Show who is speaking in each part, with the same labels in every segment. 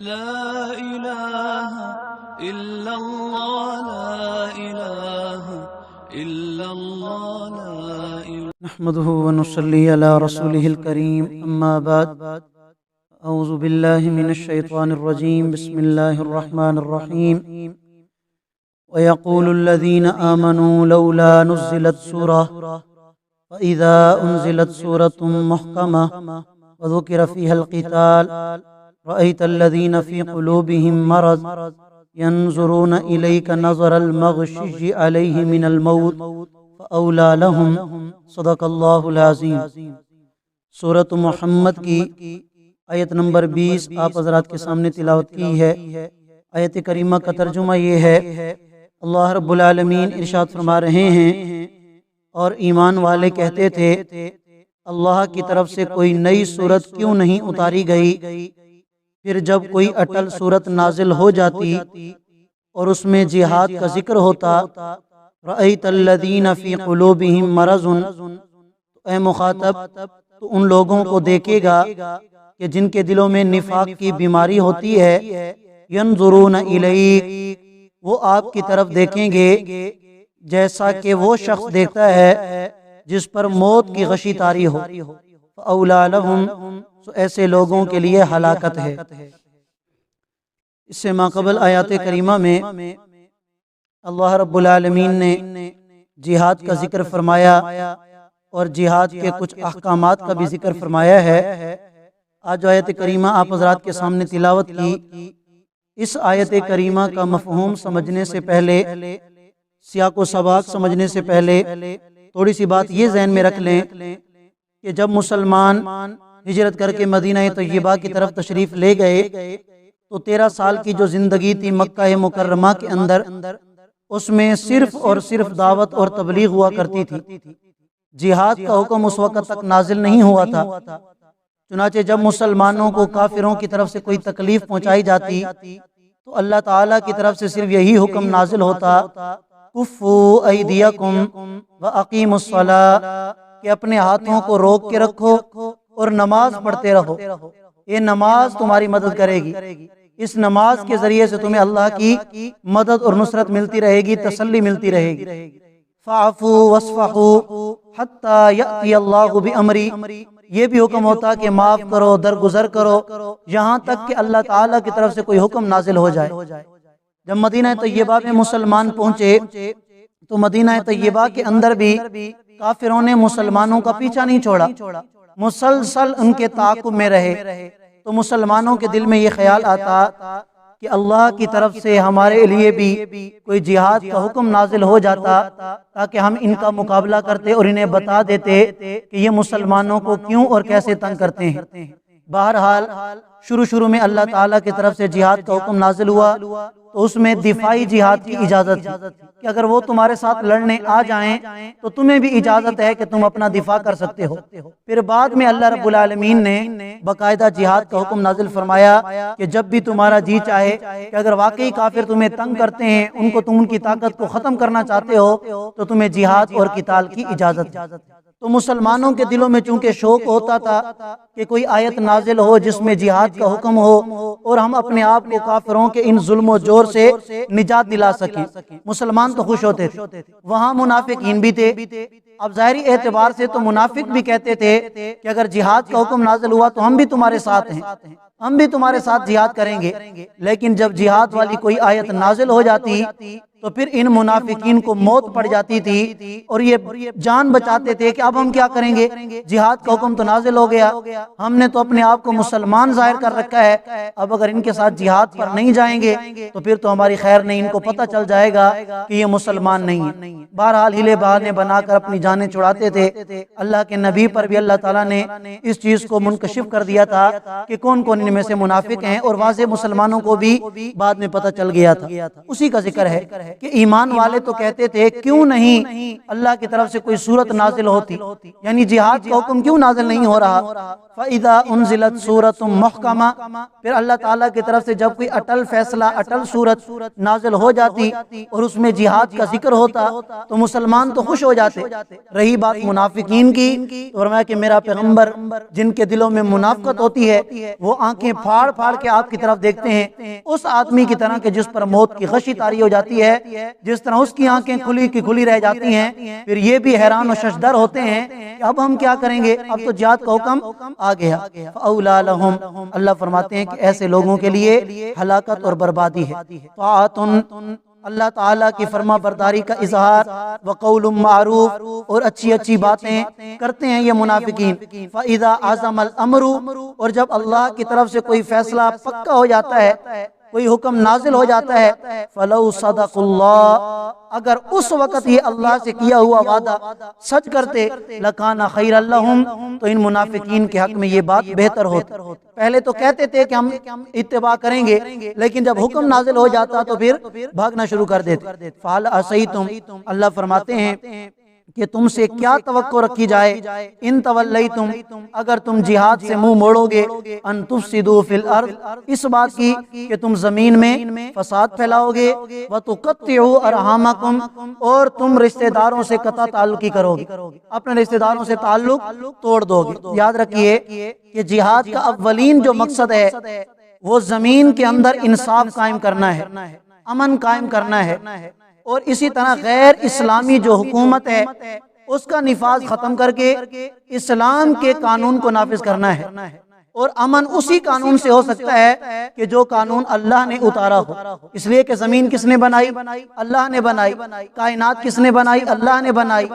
Speaker 1: لا إله إلا الله لا إله إلا الله لا إله
Speaker 2: نحمده ونصلي على رسوله الكريم أما بعد أعوذ بالله من الشيطان الرجيم بسم الله الرحمن الرحيم ويقول الذين آمنوا لولا نزلت سورة فإذا أنزلت سورة محكمة وذكر فيها القتال رأيت الذين في قلوبهم مرض ينظرون إليك نظر المغشي عليه من الموت فأولى لهم صدق اللہ العظیم۔ سورۃ محمد کی آیت نمبر 20 آپ حضرات کے سامنے تلاوت کی ہے۔ آیت کریمہ کا ترجمہ یہ ہے، اللہ رب العالمین ارشاد فرما رہے ہیں، اور ایمان والے کہتے تھے اللہ کی طرف سے کوئی نئی صورت کیوں نہیں اتاری گئی؟ پھر جب کوئی اٹل صورت نازل ہو جاتی اور اس میں جہاد کا ذکر ہوتا، رأیت الذین فی قلوبہم مرض، اے مخاطب تو ان لوگوں کو دیکھے گا کہ جن کے دلوں میں نفاق کی بیماری ہوتی ہے، ینظرون الیک، وہ آپ کی طرف دیکھیں گے جیسا کہ وہ شخص دیکھتا ہے جس پر موت کی غشی طاری ہو۔ فاولی لہم، تو ایسے لوگوں کے لیے ہلاکت ہے۔ اس سے ماقبل آیات کریمہ میں اللہ رب العالمین نے جہاد کا ذکر فرمایا اور جہاد کے کچھ احکامات کا بھی ذکر فرمایا ہے۔ آج آیت کریمہ آپ حضرات کے سامنے تلاوت کی۔ اس آیت کریمہ کا مفہوم سمجھنے سے پہلے، سیاق و سباق سمجھنے سے پہلے تھوڑی سی بات یہ ذہن میں رکھ لیں کہ جب مسلمان ہجرت کر کے مدینہ طیبہ کی طرف تشریف لے گئے تو 13 سال کی جو زندگی تھی مکہ مکرمہ کے اندر، اس میں صرف اور صرف دعوت اور تبلیغ ہوا کرتی تھی۔ جہاد کا حکم اس وقت تک نازل نہیں ہوا تھا۔ چنانچہ جب مسلمانوں کو کافروں کی طرف سے کوئی تکلیف پہنچائی جاتی تو اللہ تعالیٰ کی طرف سے صرف یہی حکم نازل ہوتا، کفوا ایدیکم واقیموا الصلاۃ، کہ اپنے ہاتھوں کو روک کے رکھو اور نماز پڑھتے رہو، یہ نماز تمہاری مدد کرے گی، اس نماز کے ذریعے سے تمہیں اللہ کی مدد اور نصرت ملتی رہے گی، تسلی ملتی رہے گی۔ فاعفوا واصفحوا حتی یأتی اللہ بامری، یہ بھی حکم ہوتا کہ معاف کرو، درگزر کرو، یہاں تک کہ اللہ تعالیٰ کی طرف سے کوئی حکم نازل ہو جائے۔ جب مدینہ طیبہ میں مسلمان پہنچے تو مدینہ طیبہ کے اندر بھی کافروں نے مسلمانوں کا پیچھا نہیں چھوڑا، مسلسل ان کے تعاقب میں رہے۔ تو مسلمانوں کے دل میں یہ خیال آتا کہ اللہ کی طرف سے ہمارے لیے بھی کوئی جہاد کا حکم نازل ہو جاتا تاکہ ہم ان کا مقابلہ کرتے اور انہیں بتا دیتے کہ یہ مسلمانوں کو کیوں اور کیسے تنگ کرتے ہیں۔ بہرحال شروع میں اللہ تعالیٰ کی طرف سے جہاد کا حکم نازل ہوا تو اس میں دفاعی جہاد کی اجازت تھی کہ اگر وہ تمہارے ساتھ لڑنے آ جائیں تو تمہیں بھی اجازت ہے کہ تم اپنا دفاع کر سکتے ہو۔ پھر بعد میں اللہ رب العالمین نے باقاعدہ جہاد کا حکم نازل فرمایا کہ جب بھی تمہارا جی چاہے کہ اگر واقعی کافر تمہیں تنگ کرتے ہیں، ان کو تم ان کی طاقت کو ختم کرنا چاہتے ہو تو تمہیں جہاد اور قتال کی اجازت ہے۔ تو مسلمانوں کے دلوں میں چونکہ شوق ہوتا تھا کہ کوئی آیت نازل ہو جس میں جہاد کا حکم ہو اور ہم اپنے آپ کو کافروں کے ان ظلم و جور سے نجات دلا سکیں، مسلمان تو خوش ہوتے تھے۔ وہاں منافقین بھی تھے۔ اب ظاہری اعتبار سے تو منافق بھی کہتے تھے کہ اگر جہاد کا حکم نازل ہوا تو ہم بھی تمہارے ساتھ ہیں، ہم بھی تمہارے ساتھ جہاد کریں گے۔ لیکن جب جہاد والی کوئی آیت نازل ہو جاتی تو پھر ان منافقین کو موت پڑ جاتی تھی اور یہ جان بچاتے تھے کہ اب ہم کیا کریں گے، جہاد کا حکم تو نازل ہو گیا، ہم نے تو اپنے آپ کو مسلمان ظاہر کر رکھا ہے، اب اگر ان کے ساتھ جہاد پر نہیں جائیں گے تو پھر تو ہماری خیر نہیں، ان کو پتہ چل جائے گا کہ یہ مسلمان نہیں ہے۔ بہرحال ہیلے بہانے بنا کر اپنی جانیں چھڑاتے تھے۔ اللہ کے نبی پر بھی اللہ تعالیٰ نے اس چیز کو منکشف کر دیا تھا کہ کون کون ان میں سے منافق ہیں، اور واضح مسلمانوں کو بھی بعد میں پتہ چل گیا تھا۔ اسی کا ذکر ہے کہ ایمان والے تو کہتے تھے کیوں نہیں اللہ کی طرف سے کوئی سورت نازل ہوتی، یعنی جہاد کا حکم کیوں نازل نہیں ہو رہا؟ فَإِذَا أُنزِلَتْ سُورَةٌ مُحْكَمَةٌ، پھر اللہ تعالیٰ کی طرف سے جب کوئی اٹل فیصلہ، اٹل سورت نازل ہو جاتی اور اس میں جہاد کا ذکر ہوتا تو مسلمان تو خوش ہو جاتے۔ رہی بات منافقین کی، فرمایا کہ میرا پیغمبر جن کے دلوں میں منافقت ہوتی ہے وہ آنکھیں پھاڑ پھاڑ کے آپ کی طرف دیکھتے ہیں، اس آدمی کی طرح کہ جس پر موت کی غشی طاری ہو جاتی ہے، جس طرح اس کی آنکھیں کھلی کی کھلی رہ جاتی ہیں، پھر یہ بھی حیران و ششدر ہوتے ہیں کہ اب ہم کیا کریں گے، اب تو جہاد کا حکم آ گیا۔ فَأَوْلَى لَهُمْ، اللہ فرماتے ہیں کہ ایسے لوگوں کے لیے ہلاکت اور بربادی ہے۔ طاعۃ، اللہ تعالیٰ کی فرما برداری کا اظہار، وقول معروف، اور اچھی اچھی باتیں کرتے ہیں یہ منافقین۔ فَإِذَا عَزَمَ الْأَمْرُ، اور جب اللہ کی طرف سے کوئی فیصلہ پکا ہو جاتا ہے، کوئی حکم نازل ہو جاتا ہے، فَلَوْ صَدَقُ اللَّهِ، اگر اس وقت یہ اللہ سے کیا ہوا وعدہ سچ کرتے، لَكَانَ خَيْرًا لَهُمْ، تو ان منافقین کے حق میں یہ بات بہتر ہوتی۔ پہلے تو کہتے تھے کہ ہم اتباع کریں گے، لیکن جب حکم نازل ہو جاتا تو پھر بھاگنا شروع کر دیتے۔ فَهَلْ عَصَيْتُمْ، اللہ فرماتے ہیں کہ تم سے کیا توقع رکھی جائے، ان تولیتم، اگر تم جہاد سے منہ موڑو گے، ان تفسدوا فی الارض، اس بات کی کہ تم زمین میں فساد پھیلاؤ گے، وتقطعوا ارحامکم، اور تم رشتہ داروں سے قطع تعلقی کرو گے، اپنے رشتہ داروں سے تعلق توڑ دو گے۔ یاد رکھیے کہ جہاد کا اولین جو مقصد ہے وہ زمین کے اندر انصاف قائم کرنا ہے، امن قائم کرنا ہے، اور اسی طرح غیر اسلامی جو حکومت ہے اس کا نفاذ ختم کر کے اسلام کے قانون کو نافذ کرنا ہے۔ اور امن اسی قانون سے ہو سکتا ہے کہ جو قانون اللہ نے اتارا ہو، اس لیے کہ زمین کس نے بنائی؟ اللہ نے بنائی۔ کائنات کس نے بنائی؟ اللہ نے بنائی۔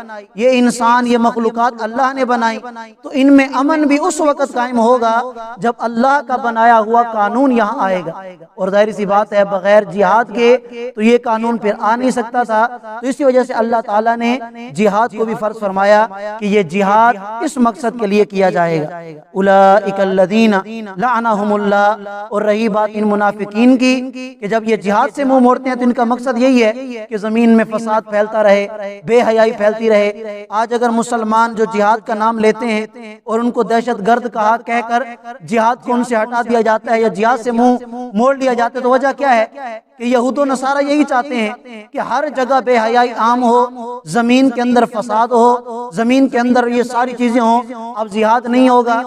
Speaker 2: یہ انسان، یہ مخلوقات اللہ نے بنائی، تو ان میں امن بھی اس وقت قائم ہوگا جب اللہ کا بنایا ہوا قانون یہاں آئے گا، اور ظاہر سی بات ہے بغیر جہاد کے تو یہ قانون پھر آ نہیں سکتا تھا، تو اسی وجہ سے اللہ تعالیٰ نے جہاد کو بھی فرض فرمایا کہ یہ جہاد اس مقصد کے لیے کیا جائے گا۔ اولئک الذین لعنہم اللہ، اور رہی بات ان منافقین کی کہ جب یہ جہاد سے منہ موڑتے ہیں تو ان کا مقصد یہی ہے کہ زمین میں فساد پھیلتا رہے، بے حیائی پھیلتی رہے۔ آج اگر مسلمان جو جہاد کا نام لیتے ہیں اور ان کو دہشت گرد کہہ کر جہاد کو ان سے ہٹا دیا جاتا ہے یا جہاد سے منہ موڑ لیا جاتا ہے، تو وجہ کیا ہے کہ یہود و نصارہ یہی چاہتے ہیں کہ ہر جگہ بے حیائی عام ہو، زمین کے اندر فساد ہو، زمین کے اندر یہ ساری چیزیں ہوں، اب جہاد نہیں ہوگا۔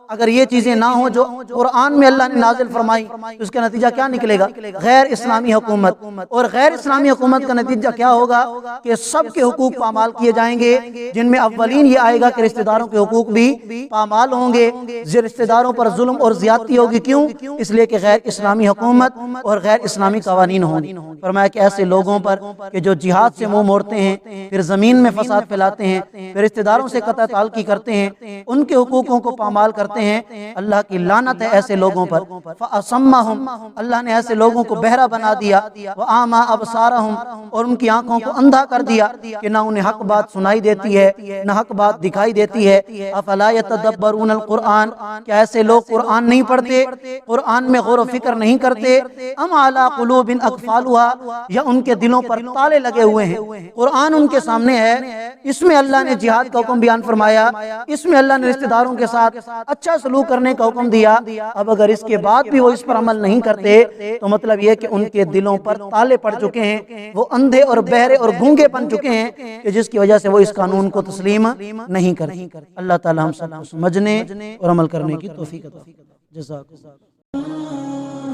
Speaker 2: اگر یہ چیزیں نہ ہوں جو قرآن میں اللہ نے نازل فرمائی تو اس کا نتیجہ کیا نکلے گا؟ غیر اسلامی حکومت، اور غیر اسلامی حکومت کا نتیجہ کیا ہوگا کہ سب کے حقوق پامال کیے جائیں گے، جن میں اولین یہ آئے گا کہ رشتہ داروں کے حقوق بھی پامال ہوں گے، رشتہ داروں پر ظلم اور زیادتی ہوگی۔ کیوں؟ اس لیے کہ غیر اسلامی حکومت اور غیر اسلامی قوانین ہوں گے۔ فرمایا کہ ایسے لوگوں پر کہ جو جہاد سے منہ موڑتے ہیں، پھر زمین میں فساد پھیلاتے ہیں، پھر رشتہ داروں سے قطع تعلقی کرتے ہیں، ان کے حقوقوں کو پامال کرتے ہیں، اللہ کی لعنت ہے ایسے لوگوں پر۔ فَأَصَمَّهُمْ، اللہ نے ایسے لوگوں کو بہرا بنا دیا، وَأَعْمَى أَبْصَارَهُمْ، اور ان کی آنکھوں کو اندھا کر دیا کہ نہ انہیں حق بات سنائی دیتی ہے نہ حق بات دکھائی دیتی ہے۔ أَفَلَا يَتَدَبَّرُونَ الْقُرْآنَ، کیا ایسے لوگ قرآن نہیں پڑھتے، قرآن میں غور و فکر نہیں کرتے؟ أَمْ عَلَىٰ قُلُوبٍ أَقْفَالُهَا، یا ان کے دلوں پر تالے لگے ہوئے ہیں۔ قرآن ان کے سامنے ہے، اس میں اللہ نے جہاد کا حکم بیان فرمایا، اس میں اللہ نے رشتہ داروں کے ساتھ اچھا سلوک کرنے کا حکم دیا۔ اب اگر اس کے بعد بھی وہ اس پر عمل نہیں کرتے تو مطلب یہ کہ ان کے دلوں پر تالے پڑ چکے ہیں، وہ اندھے اور بہرے اور گونگے بن چکے ہیں کہ جس کی وجہ سے وہ اس قانون کو تسلیم نہیں کرتے۔ اللہ تعالی ہم سب کو سمجھنے اور عمل کرنے کی توفیق عطا فرمائے۔ جزاک اللہ۔